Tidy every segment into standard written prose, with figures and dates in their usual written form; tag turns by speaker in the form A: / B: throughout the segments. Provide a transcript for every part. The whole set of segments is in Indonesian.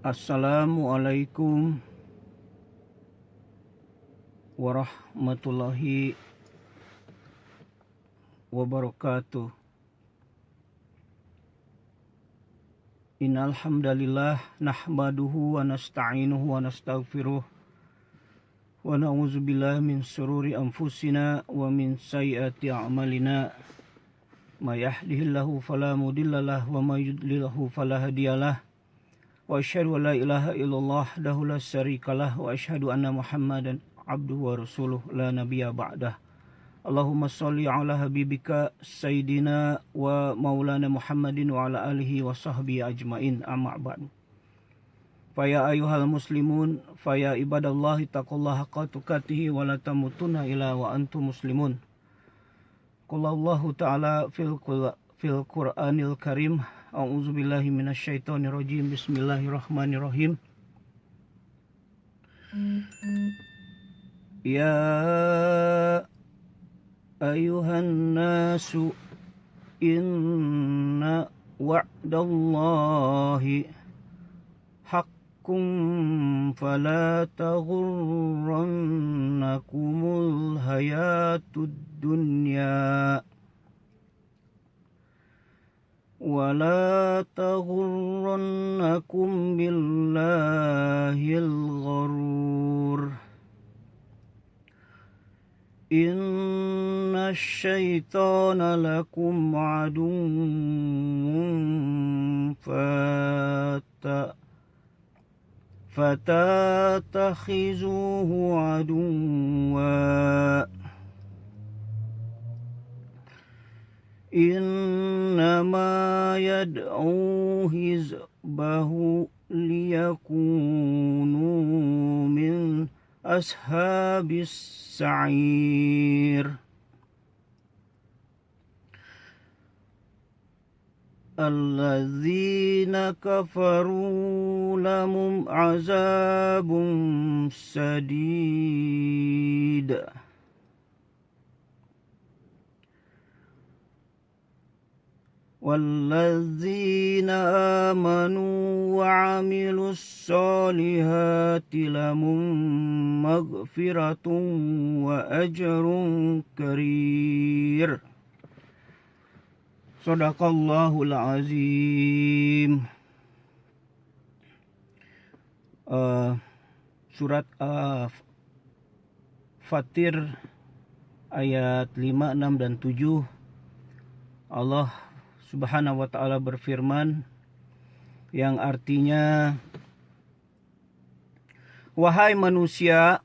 A: Assalamualaikum warahmatullahi wabarakatuh. Innal hamdalillah nahmaduhu wa nasta'inuhu wa nastaghfiruh wa na'udzubillahi min shururi anfusina wa min sayyiati a'malina. May yahdihillahu fala mudhillalah wa may yudlilhu fala hadiyalah. Wa asyhadu an la ilaha illallah wahdahu la syarikalah wa asyhadu anna Muhammadan abduhu wa rasuluh la nabiyya ba'dah. Allahumma sholli ala habibika sayyidina wa maulana Muhammadin wa ala alihi wa sahbihi ajmain, amma ba'du. Faya ayyuhal muslimun, faya ibadallahi taqullaha haqqa tuqatih wa la tamutunna illa wa antum muslimun. Qala Allahu ta'ala fil Qur'anil Karim, a'udzu billahi minasyaitonir rajim. Bismillahirrahmanirrahim. Ya ayuhan nasu inna wa'dallahi haqqun fala taghurrannakumul hayatud dunya wala taghurrannakum billahil gharur. Inna syaitana lakum aduwwun fatattakhizuhu aduwwa. Innama yad'u hizbahu liyakunu min ashabis sa'ir. Alladzina kafaru lahum azabun sadid. Walladzina amanu wa 'amilus solihati lahum maghfiratun wa ajrun karir. Shadaqallahul azim. Surat Fatir ayat 5, 6 dan 7. Allah Subhanahu wa ta'ala berfirman yang artinya, wahai manusia,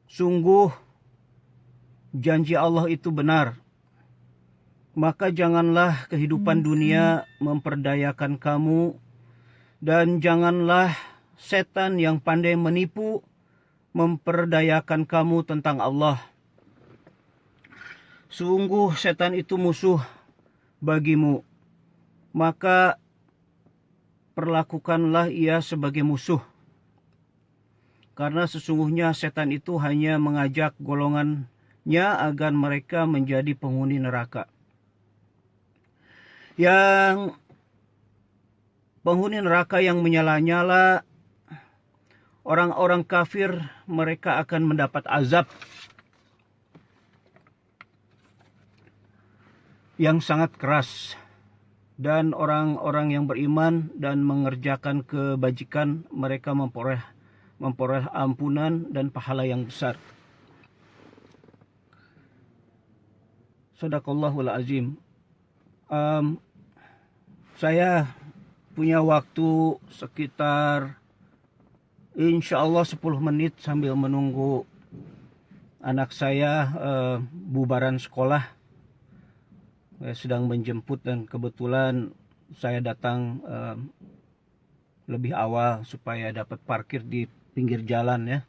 A: sungguh janji Allah itu benar, maka janganlah kehidupan dunia memperdayakan kamu, dan janganlah setan yang pandai menipu memperdayakan kamu tentang Allah. Sungguh setan itu musuh bagimu, maka perlakukanlah ia sebagai musuh. Karena sesungguhnya setan itu hanya mengajak golongannya agar mereka menjadi penghuni neraka. Yang penghuni neraka yang menyala-nyala, orang-orang kafir, mereka akan mendapat azab yang sangat keras. Dan orang-orang yang beriman dan mengerjakan kebajikan, mereka memperoleh ampunan dan pahala yang besar. Shadaqallahul azim. Saya punya waktu sekitar insyaallah 10 menit sambil menunggu anak saya bubaran sekolah. Saya sedang menjemput dan kebetulan saya datang lebih awal supaya dapat parkir di pinggir jalan ya.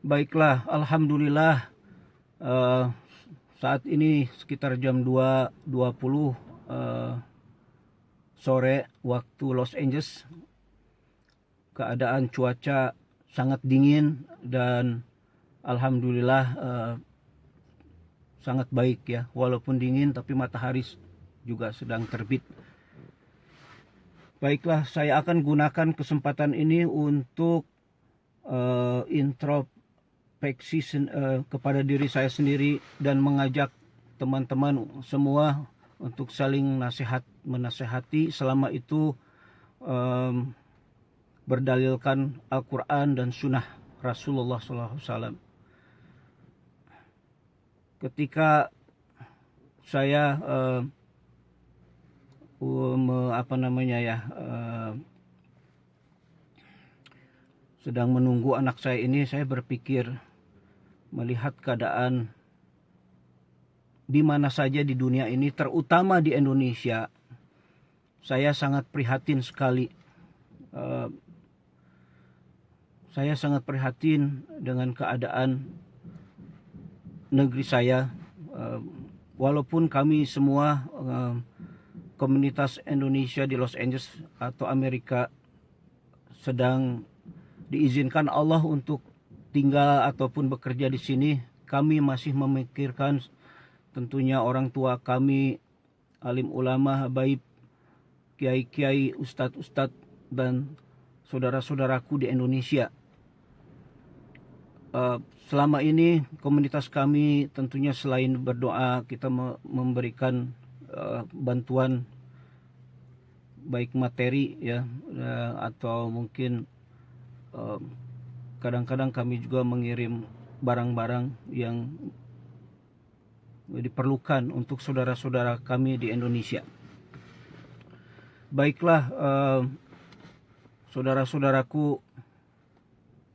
A: Baiklah, alhamdulillah saat ini sekitar jam 2.20 sore waktu Los Angeles. Keadaan cuaca sangat dingin dan alhamdulillah sangat baik ya, walaupun dingin tapi matahari juga sedang terbit. Baiklah, saya akan gunakan kesempatan ini untuk introspeksi kepada diri saya sendiri dan mengajak teman-teman semua untuk saling menasehati selama itu berdalilkan Al-Quran dan Sunnah Rasulullah SAW. Ketika saya sedang menunggu anak saya ini, saya berpikir melihat keadaan di mana saja di dunia ini, terutama di Indonesia, saya sangat prihatin sekali. Saya sangat prihatin dengan keadaan negeri saya. Walaupun kami semua komunitas Indonesia di Los Angeles atau Amerika sedang diizinkan Allah untuk tinggal ataupun bekerja di sini, kami masih memikirkan tentunya orang tua kami, alim ulama, habaib, kiai-kiai, ustadz-ustadz, dan saudara-saudaraku di Indonesia. Selama ini komunitas kami tentunya selain berdoa, kita memberikan bantuan baik materi ya, atau mungkin kadang-kadang kami juga mengirim barang-barang yang diperlukan untuk saudara-saudara kami di Indonesia. Baiklah, saudara-saudaraku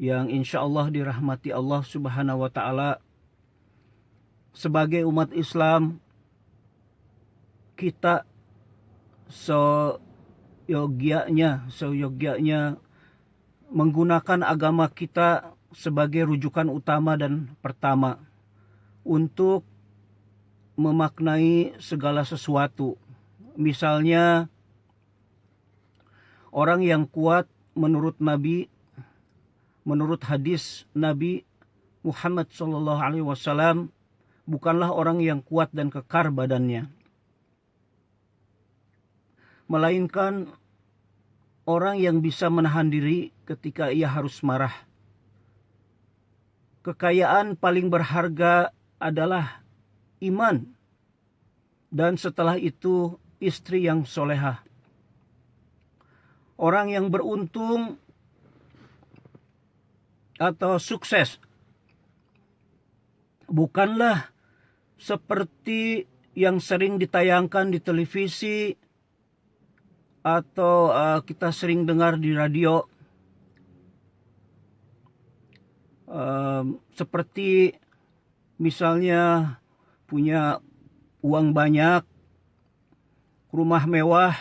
A: yang insya Allah dirahmati Allah Subhanahu wa Ta'ala, sebagai umat Islam kita seyogyanya menggunakan agama kita sebagai rujukan utama dan pertama untuk memaknai segala sesuatu. Misalnya, orang yang kuat menurut Nabi, menurut hadis Nabi Muhammad SAW, bukanlah orang yang kuat dan kekar badannya, melainkan orang yang bisa menahan diri ketika ia harus marah. Kekayaan paling berharga adalah iman, dan setelah itu istri yang solehah. Orang yang beruntung atau sukses bukanlah seperti yang sering ditayangkan di televisi atau kita sering dengar di radio, seperti misalnya punya uang banyak, rumah mewah,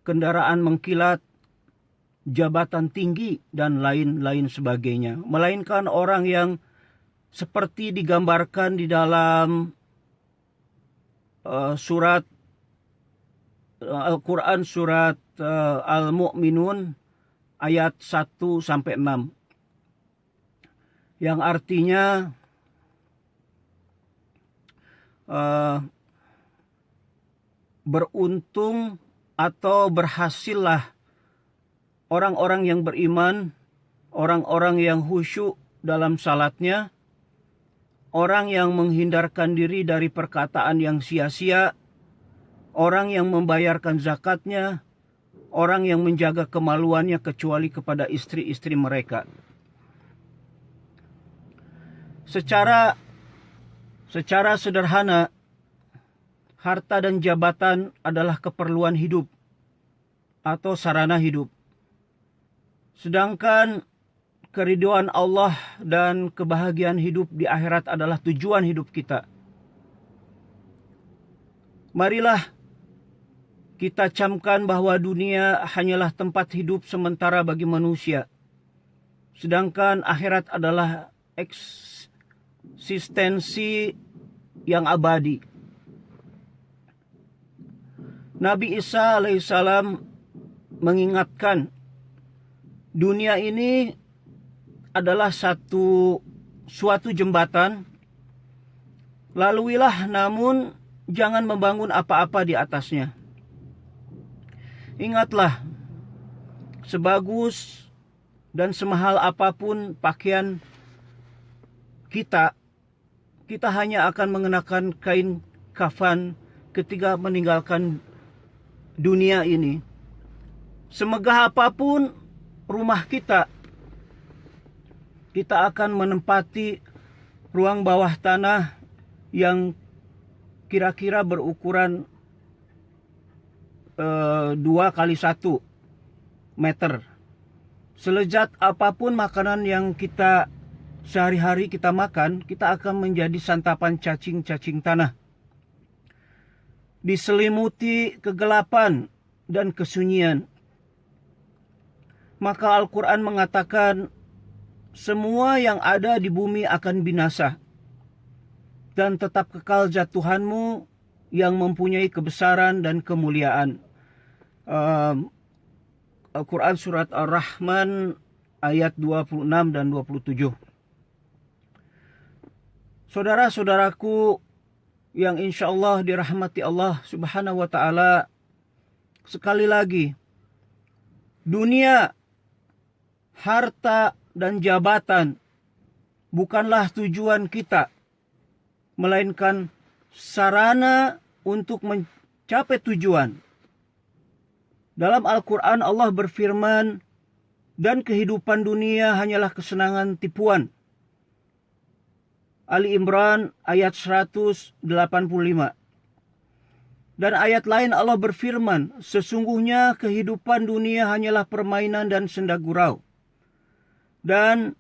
A: kendaraan mengkilat, jabatan tinggi, dan lain-lain sebagainya. Melainkan orang yang seperti digambarkan di dalam surat Al-Quran, surat Al-Mu'minun ayat 1-6, yang artinya beruntung atau berhasillah orang-orang yang beriman, orang-orang yang khusyuk dalam salatnya, orang yang menghindarkan diri dari perkataan yang sia-sia, orang yang membayarkan zakatnya, orang yang menjaga kemaluannya kecuali kepada istri-istri mereka. Secara sederhana, harta dan jabatan adalah keperluan hidup atau sarana hidup. Sedangkan keridhaan Allah dan kebahagiaan hidup di akhirat adalah tujuan hidup kita. Marilah kita camkan bahwa dunia hanyalah tempat hidup sementara bagi manusia, sedangkan akhirat adalah eksistensi yang abadi. Nabi Isa alaihissalam mengingatkan, dunia ini adalah suatu jembatan, laluilah namun jangan membangun apa-apa di atasnya. Ingatlah, sebagus dan semahal apapun pakaian kita, kita hanya akan mengenakan kain kafan ketika meninggalkan dunia ini. Semegah apapun rumah kita, kita akan menempati ruang bawah tanah yang kira-kira berukuran 2 kali 1 meter. Selezat apapun makanan yang kita sehari-hari kita makan, kita akan menjadi santapan cacing-cacing tanah. Diselimuti kegelapan dan kesunyian. Maka Al-Quran mengatakan, semua yang ada di bumi akan binasa. Dan tetap kekal zat Tuhanmu yang mempunyai kebesaran dan kemuliaan. Al-Quran surat Ar-Rahman ayat 26 dan 27. Saudara-saudaraku yang insya Allah dirahmati Allah subhanahu wa ta'ala, sekali lagi, dunia, harta, dan jabatan bukanlah tujuan kita, melainkan sarana untuk mencapai tujuan. Dalam Al-Quran Allah berfirman, dan kehidupan dunia hanyalah kesenangan tipuan. Ali Imran ayat 185. Dan ayat lain Allah berfirman, sesungguhnya kehidupan dunia hanyalah permainan dan senda gurau. Dan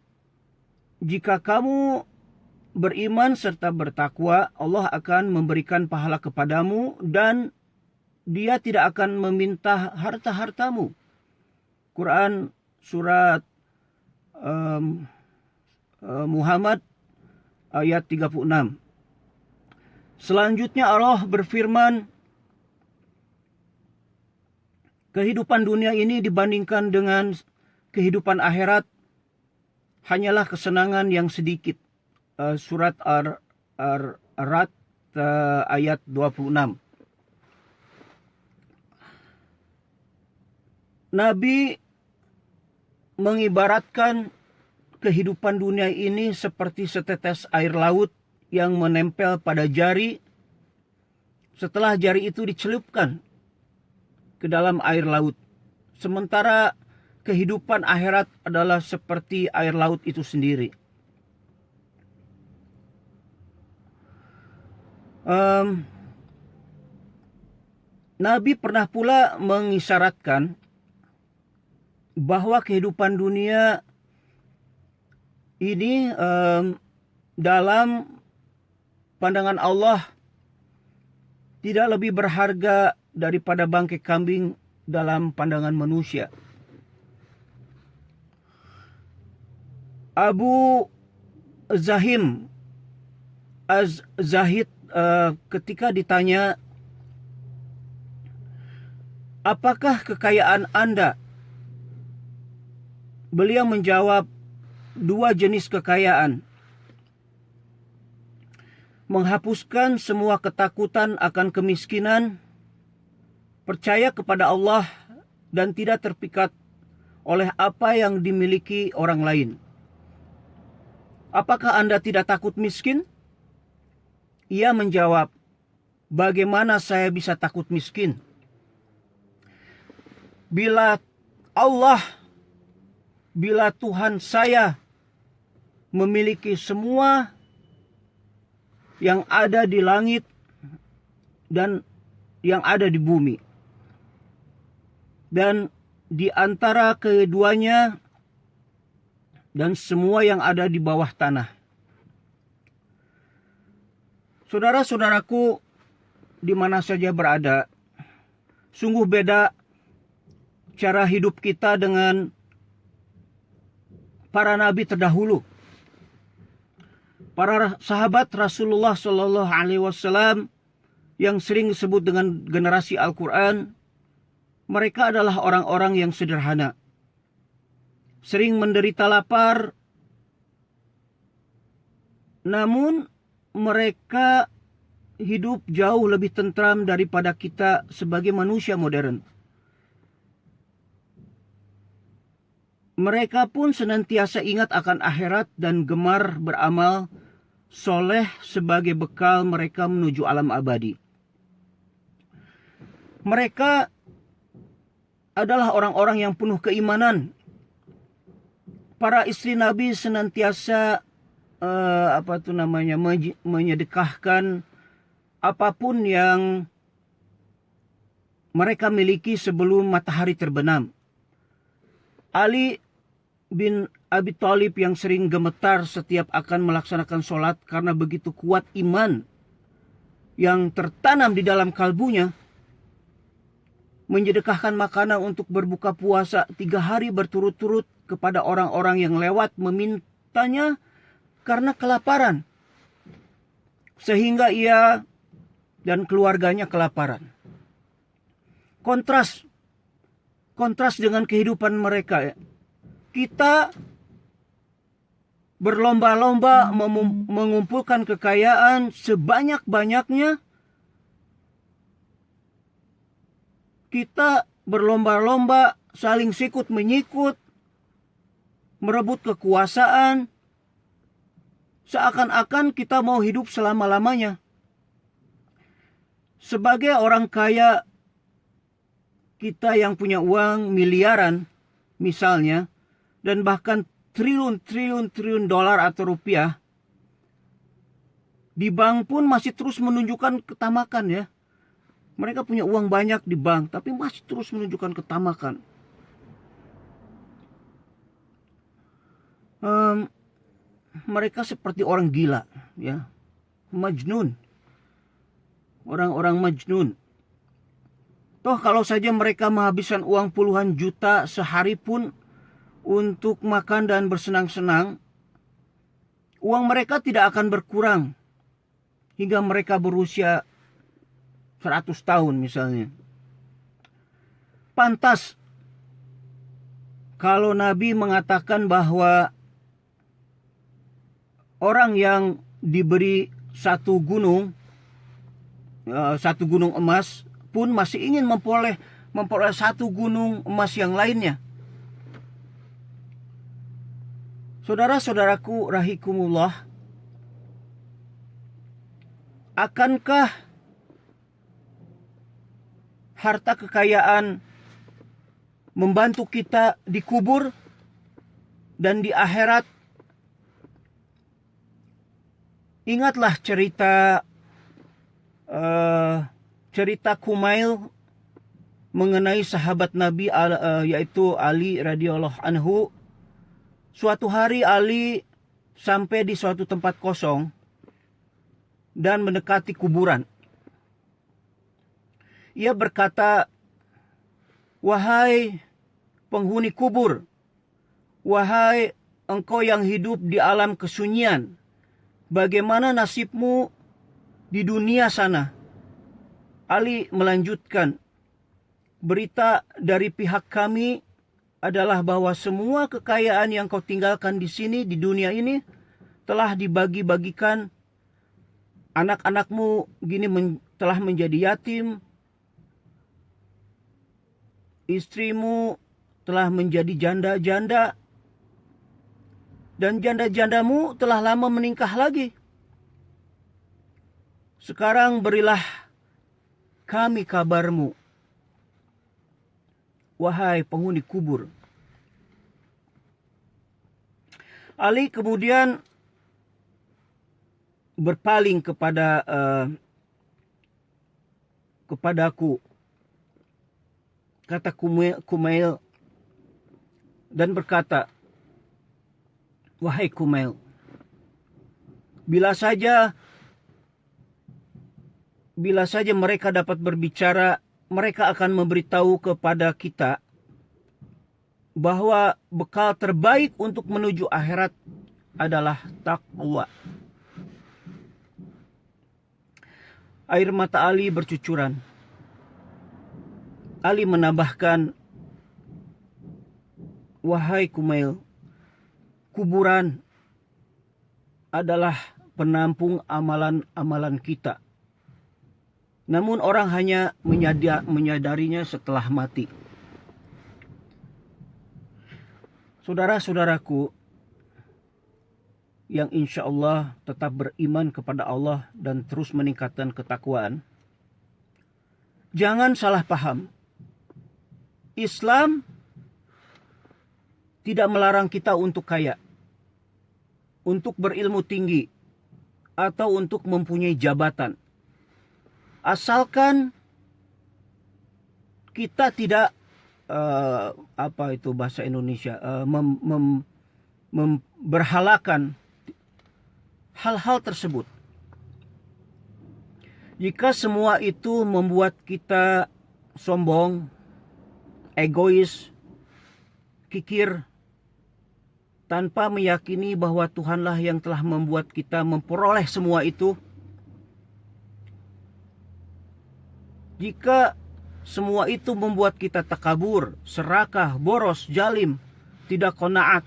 A: jika kamu beriman serta bertakwa, Allah akan memberikan pahala kepadamu dan Dia tidak akan meminta harta-hartamu. Quran surat Muhammad ayat 36. Selanjutnya Allah berfirman, kehidupan dunia ini dibandingkan dengan kehidupan akhirat hanyalah kesenangan yang sedikit. Surat Ar-Ra'd ayat 26. Nabi mengibaratkan kehidupan dunia ini seperti setetes air laut yang menempel pada jari. Setelah jari itu dicelupkan ke dalam air laut. Sementara kehidupan akhirat adalah seperti air laut itu sendiri. Nabi pernah pula mengisyaratkan bahwa kehidupan dunia ini dalam pandangan Allah tidak lebih berharga daripada bangkai kambing dalam pandangan manusia. Abu Zahim Az-Zahid ketika ditanya, apakah kekayaan Anda? Beliau menjawab, 2 jenis kekayaan. Menghapuskan semua ketakutan akan kemiskinan, percaya kepada Allah, dan tidak terpikat oleh apa yang dimiliki orang lain. Apakah Anda tidak takut miskin? Ia menjawab, bagaimana saya bisa takut miskin? Bila Tuhan saya memiliki semua yang ada di langit dan yang ada di bumi, dan di antara keduanya dan semua yang ada di bawah tanah. Saudara-saudaraku, di mana saja berada, sungguh beda cara hidup kita dengan para nabi terdahulu. Para sahabat Rasulullah Shallallahu Alaihi Wasallam yang sering disebut dengan generasi Al-Quran, mereka adalah orang-orang yang sederhana, sering menderita lapar, namun mereka hidup jauh lebih tentram daripada kita sebagai manusia modern. Mereka pun senantiasa ingat akan akhirat dan gemar beramal soleh sebagai bekal mereka menuju alam abadi. Mereka adalah orang-orang yang penuh keimanan. Para istri Nabi senantiasa menyedekahkan apapun yang mereka miliki sebelum matahari terbenam. Ali bin Abi Thalib yang sering gemetar setiap akan melaksanakan sholat karena begitu kuat iman yang tertanam di dalam kalbunya, menyedekahkan makanan untuk berbuka puasa 3 hari berturut-turut kepada orang-orang yang lewat memintanya karena kelaparan, sehingga ia dan keluarganya kelaparan. Kontras dengan kehidupan mereka. Kita berlomba-lomba mengumpulkan kekayaan sebanyak-banyaknya. Kita berlomba-lomba saling sikut menyikut, merebut kekuasaan, seakan-akan kita mau hidup selama-lamanya. Sebagai orang kaya, kita yang punya uang miliaran misalnya, dan bahkan triliun dolar atau rupiah, di bank pun masih terus menunjukkan ketamakan ya. Mereka punya uang banyak di bank, tapi masih terus menunjukkan ketamakan. Mereka seperti orang gila, ya, majnun, orang-orang majnun. Toh kalau saja mereka menghabiskan uang puluhan juta sehari pun untuk makan dan bersenang-senang, uang mereka tidak akan berkurang hingga mereka berusia 100 tahun misalnya. Pantas kalau Nabi mengatakan bahwa orang yang diberi satu gunung emas pun masih ingin memperoleh satu gunung emas yang lainnya. Saudara-saudaraku rahikumullah, akankah harta kekayaan membantu kita di kubur dan di akhirat? Ingatlah cerita Kumail mengenai sahabat Nabi yaitu Ali radhiyallahu anhu. Suatu hari Ali sampai di suatu tempat kosong dan mendekati kuburan. Ia berkata, "Wahai penghuni kubur, wahai engkau yang hidup di alam kesunyian, bagaimana nasibmu di dunia sana?" Ali melanjutkan, "Berita dari pihak kami adalah bahwa semua kekayaan yang kau tinggalkan di sini, di dunia ini, telah dibagi-bagikan. Anak-anakmu telah menjadi yatim. Istrimu telah menjadi janda-janda. Dan janda-jandamu telah lama menikah lagi. Sekarang berilah kami kabarmu, wahai penghuni kubur." Ali kemudian berpaling kepadaku, kata Kumail, dan berkata, "Wahai Kumail, bila saja mereka dapat berbicara, mereka akan memberitahu kepada kita bahwa bekal terbaik untuk menuju akhirat adalah takwa." Air mata Ali bercucuran. Ali menambahkan, "Wahai Kumail, kuburan adalah penampung amalan-amalan kita. Namun orang hanya menyadarinya setelah mati." Saudara-saudaraku yang insya Allah tetap beriman kepada Allah dan terus meningkatkan ketakwaan, jangan salah paham. Islam tidak melarang kita untuk kaya, untuk berilmu tinggi, atau untuk mempunyai jabatan. Asalkan kita tidak apa itu bahasa Indonesia, berhalakan hal-hal tersebut. Jika semua itu membuat kita sombong, egois, kikir, tanpa meyakini bahwa Tuhanlah yang telah membuat kita memperoleh semua itu, jika semua itu membuat kita takabur, serakah, boros, jalim, tidak qanaat,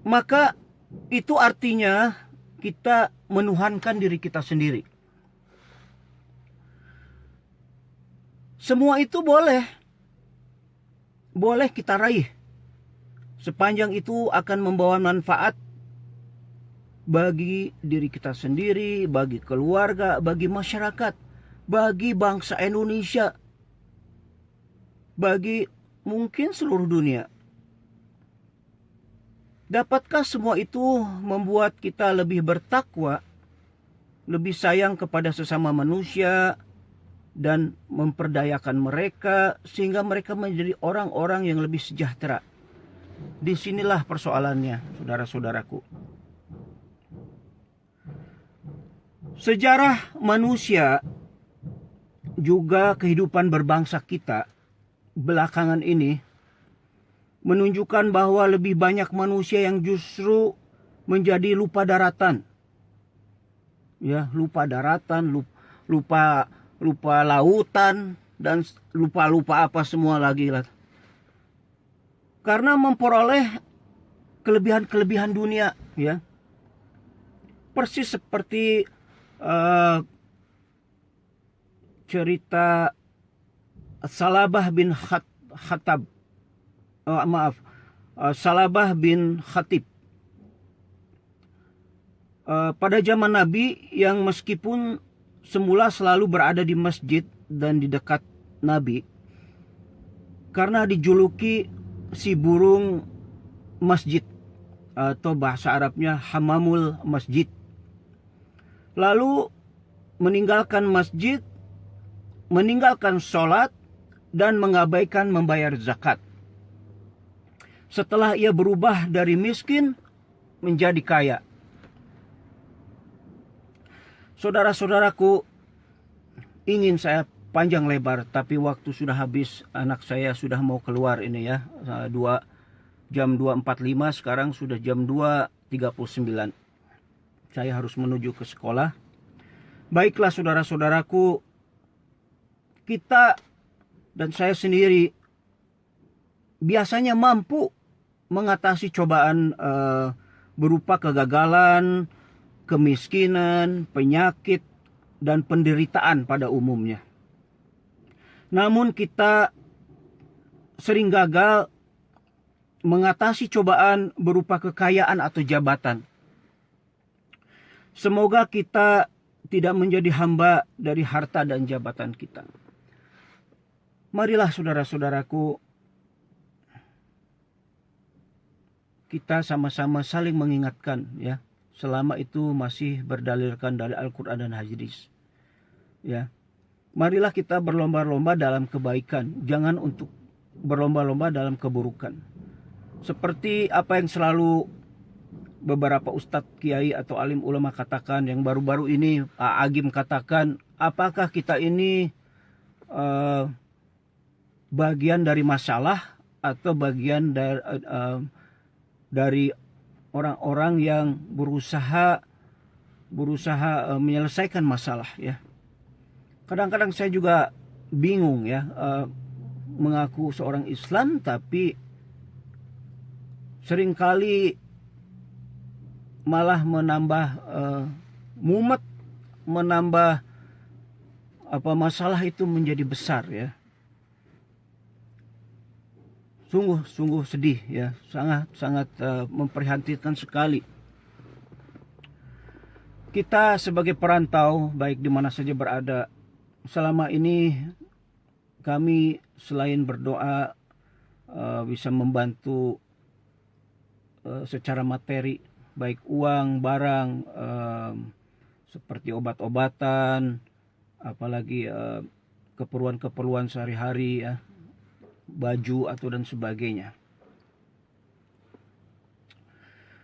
A: maka itu artinya kita menuhankan diri kita sendiri. Semua itu boleh kita raih, sepanjang itu akan membawa manfaat bagi diri kita sendiri, bagi keluarga, bagi masyarakat, bagi bangsa Indonesia, bagi mungkin seluruh dunia. Dapatkah semua itu membuat kita lebih bertakwa, lebih sayang kepada sesama manusia, dan memperdayakan mereka sehingga mereka menjadi orang-orang yang lebih sejahtera? Disinilah persoalannya, saudara-saudaraku. Sejarah manusia juga kehidupan berbangsa kita belakangan ini menunjukkan bahwa lebih banyak manusia yang justru menjadi lupa daratan. Ya, lupa daratan, lupa lautan, dan lupa apa semua lagi lah. Karena memperoleh kelebihan-kelebihan dunia, ya. Persis seperti cerita Salabah bin Khattab. Salabah bin Khatib. Pada zaman Nabi yang meskipun semula selalu berada di masjid dan di dekat Nabi, karena dijuluki si burung masjid atau bahasa Arabnya hamamul masjid, lalu meninggalkan masjid, meninggalkan sholat, dan mengabaikan membayar zakat. Setelah ia berubah dari miskin menjadi kaya. Saudara-saudaraku, ingin saya panjang lebar, tapi waktu sudah habis. Anak saya sudah mau keluar ini ya, jam 2.45, sekarang sudah jam 2.39. Saya harus menuju ke sekolah. Baiklah saudara-saudaraku, kita dan saya sendiri biasanya mampu mengatasi cobaan berupa kegagalan, kemiskinan, penyakit, dan penderitaan pada umumnya. Namun kita sering gagal mengatasi cobaan berupa kekayaan atau jabatan. Semoga kita tidak menjadi hamba dari harta dan jabatan kita. Marilah saudara-saudaraku, kita sama-sama saling mengingatkan, ya, selama itu masih berdalilkan dari Al-Quran dan hadis. Ya, marilah kita berlomba-lomba dalam kebaikan, jangan untuk berlomba-lomba dalam keburukan. Seperti apa yang selalu beberapa ustadz, kiai atau alim ulama katakan, yang baru-baru ini Agim katakan, apakah kita ini bagian dari masalah atau bagian dari orang-orang yang berusaha menyelesaikan masalah, ya. Kadang-kadang saya juga bingung, ya, mengaku seorang Islam tapi seringkali malah menambah mumet, menambah masalah itu menjadi besar ya. Sungguh sedih ya, sangat memprihatinkan sekali. Kita sebagai perantau, baik di mana saja berada, selama ini kami selain berdoa bisa membantu secara materi, baik uang, barang, seperti obat-obatan, apalagi keperluan-keperluan sehari-hari ya, baju atau dan sebagainya.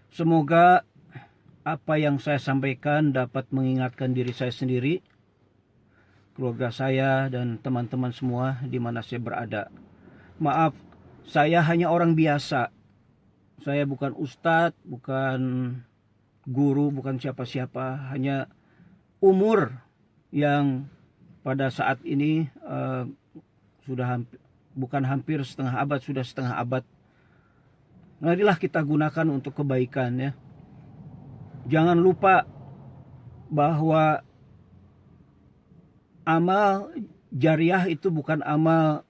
A: Semoga apa yang saya sampaikan dapat mengingatkan diri saya sendiri, keluarga saya, dan teman-teman semua di mana saya berada. Maaf, saya hanya orang biasa. Saya bukan ustadz, bukan guru, bukan siapa-siapa. Hanya umur yang pada saat ini sudah hampir setengah abad, sudah setengah abad. Marilah kita gunakan untuk kebaikan ya. Jangan lupa bahwa amal jariah itu bukan amal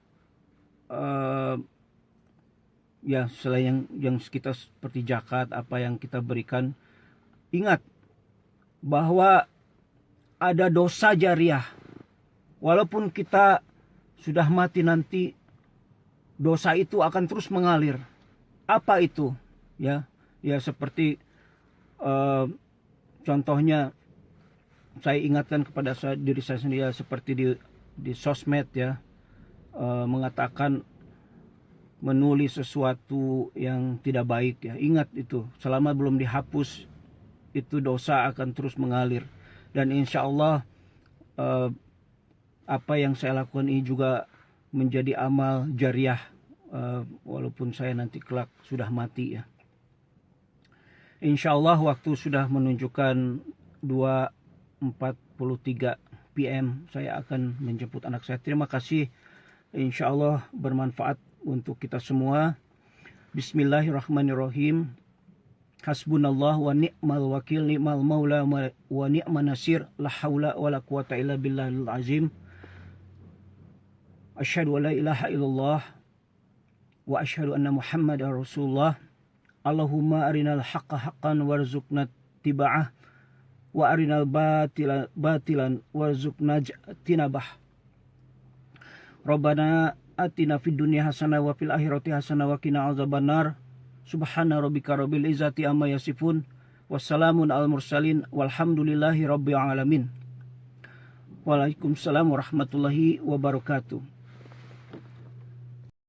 A: ya selain yang kita seperti zakat, apa yang kita berikan. Ingat bahwa ada dosa jariah. Walaupun kita sudah mati nanti, dosa itu akan terus mengalir. Apa itu? Ya seperti contohnya saya ingatkan kepada diri saya sendiri, seperti di sosmed ya, mengatakan menulis sesuatu yang tidak baik ya. Ingat itu, selama belum dihapus itu dosa akan terus mengalir. Dan insya Allah apa yang saya lakukan ini juga menjadi amal jariah walaupun saya nanti kelak sudah mati ya. Insya Allah waktu sudah menunjukkan 2:43 PM saya akan menjemput anak saya. Terima kasih. Insya Allah bermanfaat untuk kita semua. Bismillahirrahmanirrahim. Hasbunallah wa ni'mal wakil, ni'mal maula wa ni'man nasir, la haula wa la quwata illa billahil azim. Asyhadu an la ilaha illallah wa asyhadu anna Muhammadar Rasulullah. Allahumma arinal haqqa haqqan warzuqna tiba'ah wa arinal batilan warzuqna tinabah. Rabbana atina fid dunya hasanah wa fil akhirati hasanah wa qina azabannar. Subhana rabbika rabbil izzati amma yasifun. Wassalamun al mursalin walhamdulillahi rabbil alamin. Waalaikumsalam warahmatullahi wabarakatuh.